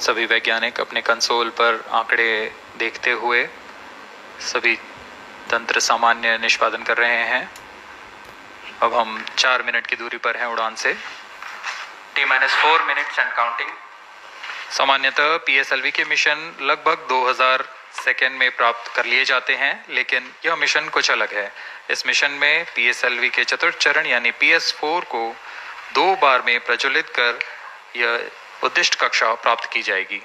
सभी वैज्ञानिक अपने कंसोल पर आंकड़े देखते हुए सभी तंत्र सामान्य निष्पादन कर रहे हैं। अब हम 4 मिनट की दूरी पर हैं उड़ान से। T-4 minutes and counting। सामान्यतः PSLV के मिशन लगभग 2000 सेकेंड में प्राप्त कर लिए जाते हैं, लेकिन यह मिशन कुछ अलग है। इस मिशन में PSLV के चतुर्थ चरण यानी PS4 को 2 बार में प्रज्वलित कर यह उद्दिष्ट कक्षा प्राप्त की जाएगी।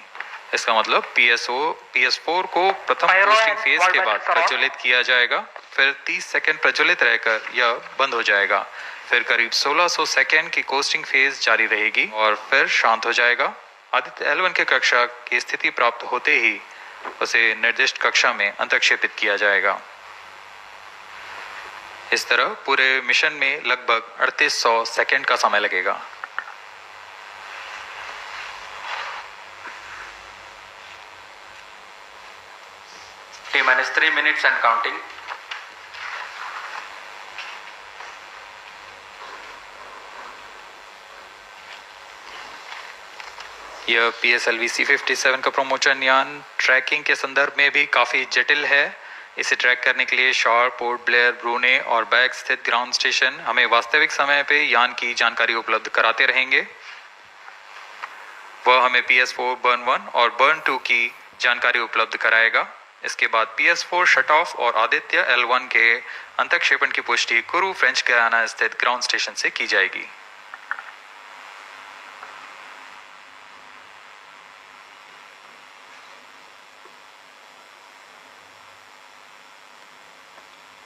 इसका मतलब PS4 को प्रथम कोस्टिंग फेज के बाद प्रज्वलित किया जाएगा, फिर 30 सेकेंड प्रज्वलित रहकर यह बंद हो जाएगा, फिर करीब 1600 सेकेंड की कोस्टिंग फेज जारी रहेगी और फिर शांत हो जाएगा। आदित्य L1 के कक्षा की स्थिति प्राप्त होते ही उसे निर्दिष्ट कक्षा में अंतक्षेपित किया जाएगा। इस तरह पूरे मिशन में लगभग 3800 सेकेंड का समय लगेगा। T-3 minutes and counting। यह PSLV C57 का प्रमोशन यान ट्रैकिंग के संदर्भ में भी काफ़ी जटिल है। इसे ट्रैक करने के लिए शॉर, पोर्ट ब्लेयर, ब्रूने और बैग स्थित ग्राउंड स्टेशन हमें वास्तविक समय पे यान की जानकारी उपलब्ध कराते रहेंगे। वह हमें PS4 बर्न 1 और बर्न 2 की जानकारी उपलब्ध कराएगा। इसके बाद PS4 शट ऑफ और आदित्य L1 के अंतक्षेपण की पुष्टि कुरु फ्रेंच गयाना स्थित ग्राउंड स्टेशन से की जाएगी।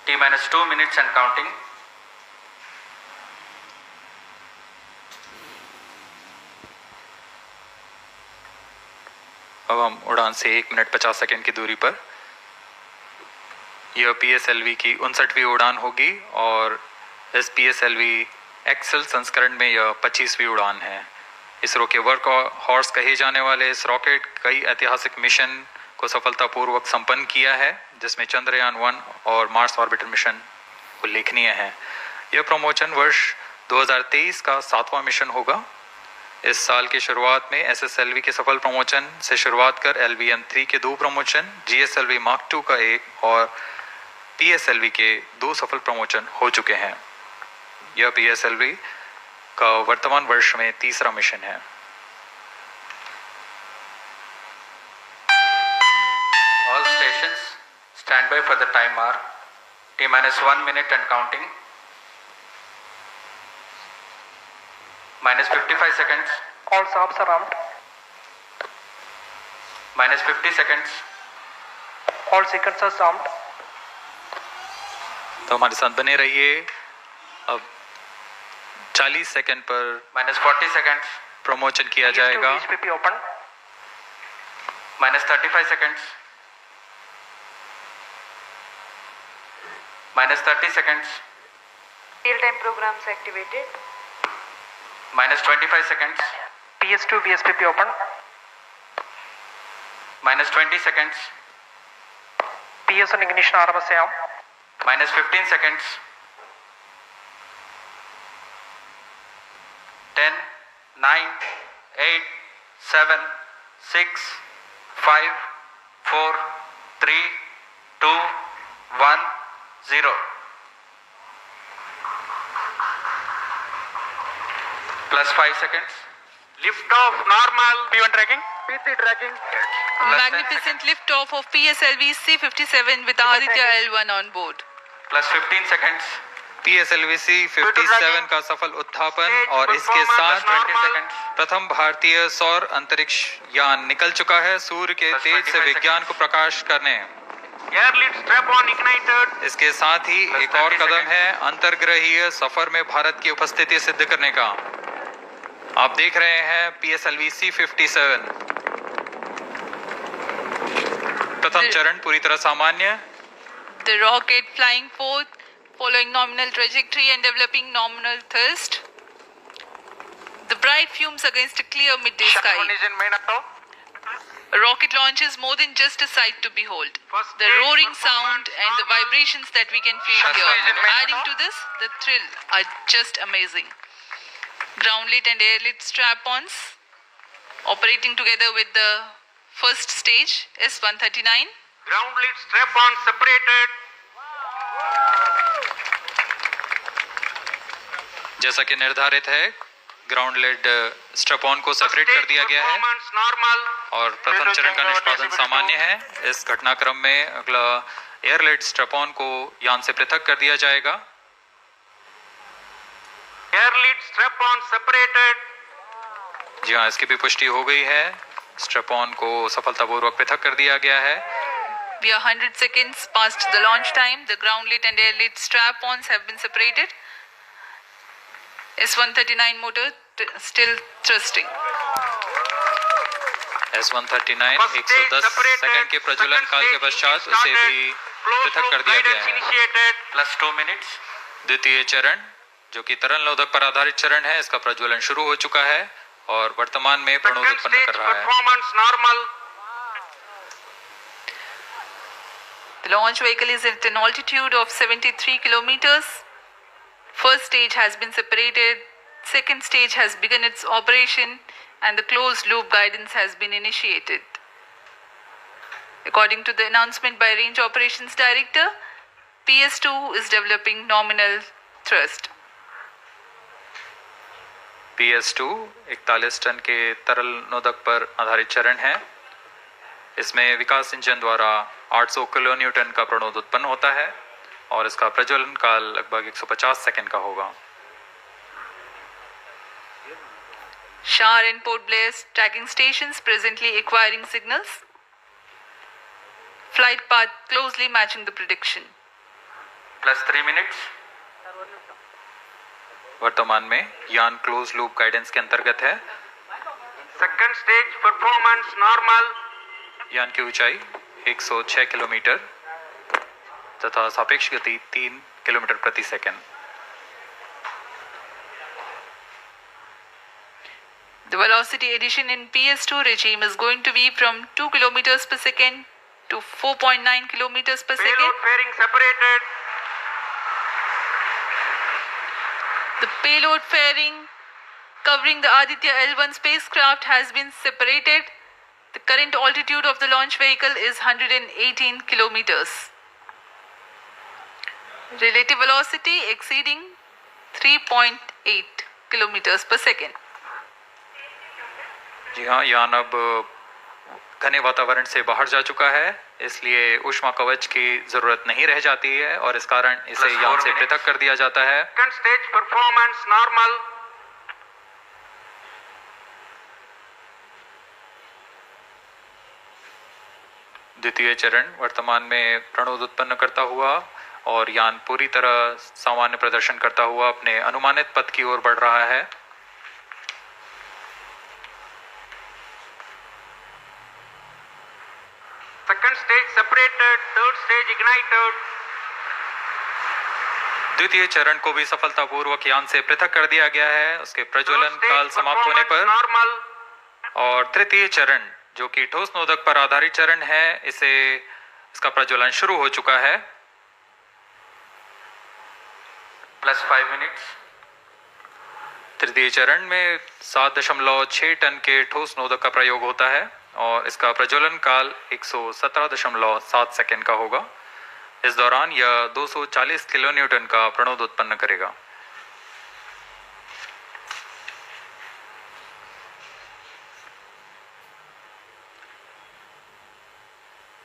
T-2 minutes and counting। अब हम उड़ान से 1 मिनट 50 सेकेंड की दूरी पर। यह PSLV की 59वीं उड़ान होगी और इस PSLV एक्सेल संस्करण में यह 25वीं उड़ान है। इसरो के वर्क हॉर्स कहे जाने वाले इस रॉकेट कई ऐतिहासिक मिशन को सफलतापूर्वक संपन्न किया है, जिसमें चंद्रयान 1 और मार्स ऑर्बिटर मिशन उल्लेखनीय है। यह प्रमोशन वर्ष 2023 का 7वां मिशन होगा। इस साल की शुरुआत में SSLV के सफल प्रमोशन से शुरुआत कर LVM-3 के 2 प्रमोशन, GSLV Mark II का 1 और PSLV के 2 सफल प्रमोशन हो चुके हैं। यह PSLV का वर्तमान वर्ष में 3रा मिशन है। All stations stand by for the timer। T-1 minute and counting। -55 seconds। All stops are armed। -50 seconds। All seconds are armed। तो हमारे साथ बने रहिए। अब 40 सेकंड पर -40 seconds। प्रमोशन किया जाएगा। VSPP open। -35 seconds। -30 seconds। Real-time programs activated। -25 seconds। PS2 VSPP open। -20 seconds। PS1 ignition RMS arm। -15 seconds। 10, 9, 8, 7, 6, 5, 4, 3, 2, 1, 0। +5 seconds। Lift off normal। P1 tracking। P3 tracking। Magnificent lift-off of PSLV C57 with Aditya L1 on board। +15 seconds। PSLV C57 का सफल उत्थापन और इसके साथ 20 seconds। प्रथम भारतीय सौर अंतरिक्ष यान निकल चुका है सूर्य के तेज से विज्ञान को प्रकाश करने। Air lead strap on ignited। इसके साथ ही एक और कदम है अंतर्ग्रहीय सफर में भारत की उपस्थिति सिद्ध करने का। आप देख रहे हैं PSLV C57 प्रथम चरण पूरी तरह सामान्य। The rocket flying forth, following nominal trajectory and developing nominal thrust. The bright fumes against a clear midday sky. A rocket launch is more than just a sight to behold. The roaring sound and the vibrations that we can feel here, adding to this, the thrill are just amazing. Ground-lit and air-lit strap-ons, operating together with the first stage S139. Ground lead strap-on separated. जैसा कि निर्धारित है, ground lead strap on को separate कर दिया गया है Performance normal. और प्रथम चरण का निष्पादन सामान्य है। इस घटनाक्रम में अगला एयर लेड स्ट्रैप ऑन को यान से पृथक कर दिया जाएगा। Air lead strap-on separated. जी हाँ, इसकी भी पुष्टि हो गई है। स्ट्रैप ऑन को सफलतापूर्वक पृथक कर दिया गया है। We are 100 seconds past the launch time. The ground lead and air lead strap-ons have been separated. S139 motor still thrusting. S139 110 second के प्रज्वलन काल के पश्चात उसे भी पृथक कर दिया गया है। Initiated. Plus 2 minutes. द्वितीय चरण जो कि तरल नोदक पर आधारित चरण है, इसका प्रज्वलन शुरू हो चुका है और वर्तमान में प्रणोद Second उत्पन्न stage कर रहा है। performance normal. The launch vehicle is at an altitude of 73 kilometers. First stage has been separated. Second stage has begun its operation and the closed loop guidance has been initiated. According to the announcement by Range Operations Director, PS2 is developing nominal thrust. PS2 41 ton के तरल नोदक पर आधारित चरण है। इसमें विकास engine द्वारा 800 kilo Newton का प्रणोद उत्पन्न होता है और इसका प्रज्वलन काल लगभग 150 सेकंड का होगा। Shar and Port Blair tracking stations presently acquiring signals. Flight path closely matching the prediction. Plus 3 minutes. वर्तमान में यान क्लोज लूप गाइडेंस के अंतर्गत है। Second stage performance normal. यान की ऊंचाई 106 किलोमीटर तथा सापेक्ष गति 3 किलोमीटर प्रति second. The velocity addition in PS2 regime is going to be from 2 kilometers per second to 4.9 kilometers per second. Payload fairing separated. The payload fairing covering the Aditya L1 spacecraft has been separated. The current altitude of the launch vehicle is 118 kilometers. Relative velocity exceeding 3.8 kilometers per second. जी हाँ, यान अब घने वातावरण से बाहर जा चुका है, इसलिए ऊष्मा कवच की जरूरत नहीं रह जाती है और इस कारण इसे Plus यान 4 से minutes. पृथक कर दिया जाता है। Second stage performance normal. द्वितीय चरण वर्तमान में प्रणोद उत्पन्न करता हुआ और यान पूरी तरह सामान्य प्रदर्शन करता हुआ अपने अनुमानित पथ की ओर बढ़ रहा है। Second stage separated. Third stage ignited. द्वितीय चरण को भी सफलतापूर्वक यान से पृथक कर दिया गया है उसके प्रज्वलन Third काल stage समाप्त होने performance पर। normal. और तृतीय चरण जो कि ठोस नोदक पर आधारित चरण है, इसका प्रज्वलन शुरू हो चुका है। Plus 5 minutes. तृतीय चरण में 7.6 टन के ठोस नोदक का प्रयोग होता है और इसका प्रज्वलन काल 117.7 सेकंड का होगा। इस दौरान यह 240 किलो न्यूटन का प्रणोद उत्पन्न करेगा।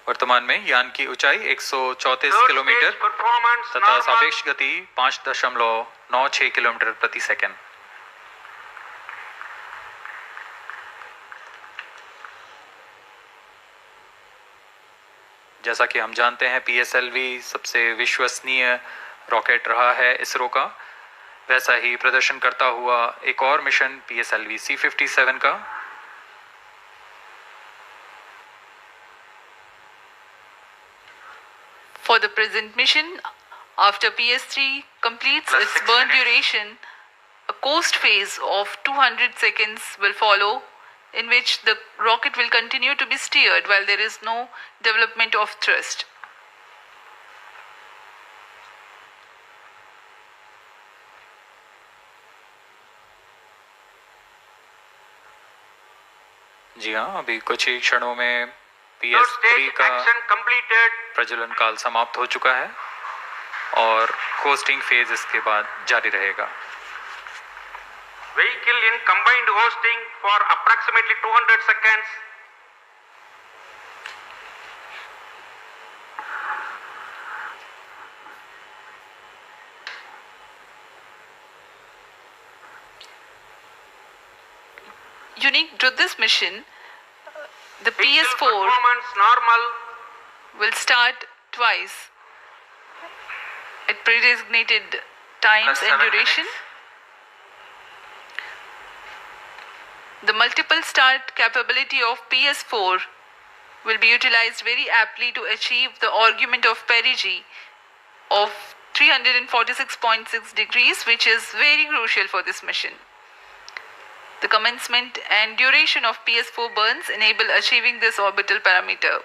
वर्तमान में यान की ऊंचाई 134 Third किलोमीटर stage performance तथा normal. सापेक्ष गति 5.96 किलोमीटर प्रति सेकंड। जैसा कि हम जानते हैं, PSLV सबसे विश्वसनीय रॉकेट रहा है इसरो का। वैसा ही प्रदर्शन करता हुआ एक और मिशन PSLV C57 का। For the present mission, after PS3 completes Plus its 6 burn minutes. duration, a coast phase of 200 seconds will follow, in which the rocket will continue to be steered while there is no development of thrust. जी हाँ, अभी कुछ ही क्षणों में Third PS3 stage का action completed. प्रज्वलन काल समाप्त हो चुका है और कोस्टिंग फेज इसके बाद जारी रहेगा। Vehicle in combined hosting for approximately 200 seconds. Unique to this mission, the Vehicle PS4 performance normal. will start twice at pre-designated times Plus and 7 duration. minutes. The multiple start capability of PS4 will be utilized very aptly to achieve the argument of perigee of 346.6 degrees, which is very crucial for this mission. The commencement and duration of PS4 burns enable achieving this orbital parameter.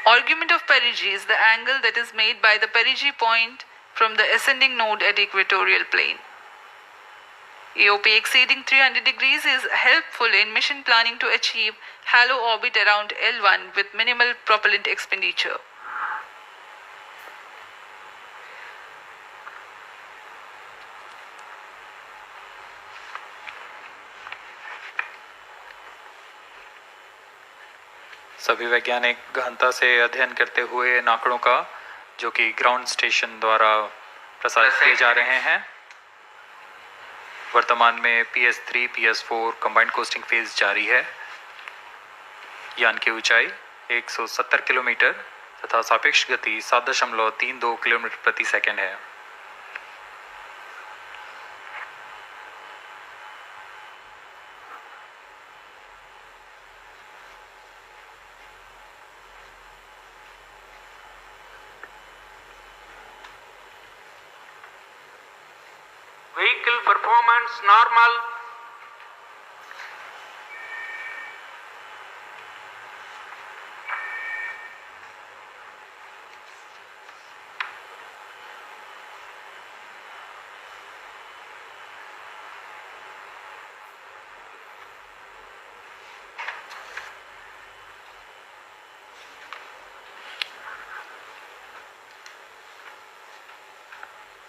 Argument of perigee is the angle that is made by the perigee point from the ascending node at equatorial plane. AOP exceeding 300 degrees is helpful in mission planning to achieve halo orbit around L1 with minimal propellant expenditure. सभी वैज्ञानिक गहनता से अध्ययन करते हुए इन आंकड़ों का, जो कि ग्राउंड स्टेशन द्वारा प्रसारित किए जा रहे हैं। वर्तमान में PS3 PS4 combined costing phase जारी है। यान की ऊंचाई 170 किलोमीटर तथा सापेक्ष गति 7.32 किलोमीटर प्रति सेकंड है। Vehicle performance normal.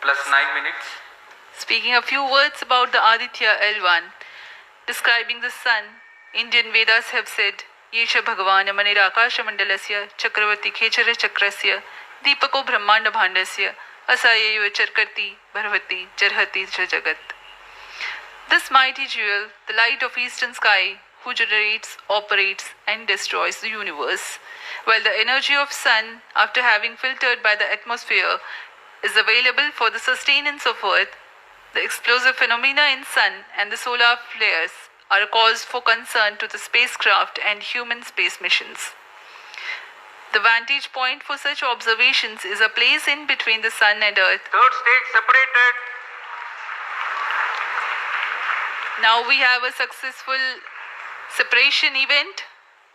Plus 9 minutes. Speaking a few words about the Aditya L1, describing the sun, Indian Vedas have said, Yesha Bhagavan Manirakash Mandalasya Chakravarti Khechara Chakrasya Deepako Brahmanda Bhandasya Asayayo Charkarti Bharavati Charhati Jagat. This mighty jewel, the light of eastern sky, who generates, operates and destroys the universe, while the energy of sun, after having filtered by the atmosphere, is available for the sustenance of earth. The explosive phenomena in sun and the solar flares are a cause for concern to the spacecraft and human space missions. The vantage point for such observations is a place in between the sun and earth. Third stage separated. Now we have a successful separation event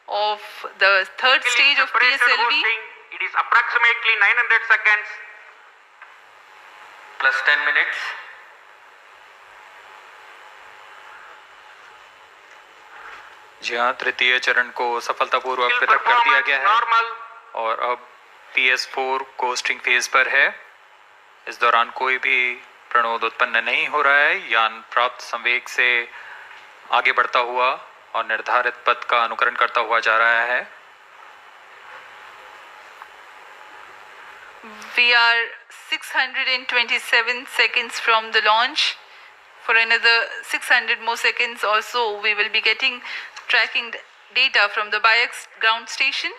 of the third Vehicle in stage of separated PSLV. hosting. It is approximately 900 seconds. Plus 10 minutes. जी हाँ, तृतीय चरण को सफलतापूर्वक Vehicle पृथक कर दिया performance गया है normal. और अब PS4 कोस्टिंग फेज पर है। इस दौरान कोई भी प्रणोद उत्पन्न नहीं हो रहा है। यान प्राप्त संवेग से आगे बढ़ता हुआ और निर्धारित पथ का अनुकरण करता हुआ जा रहा है। We are 627 seconds from the launch. For another 600 more seconds or so, we will be getting tracking data from the BIAX ground station.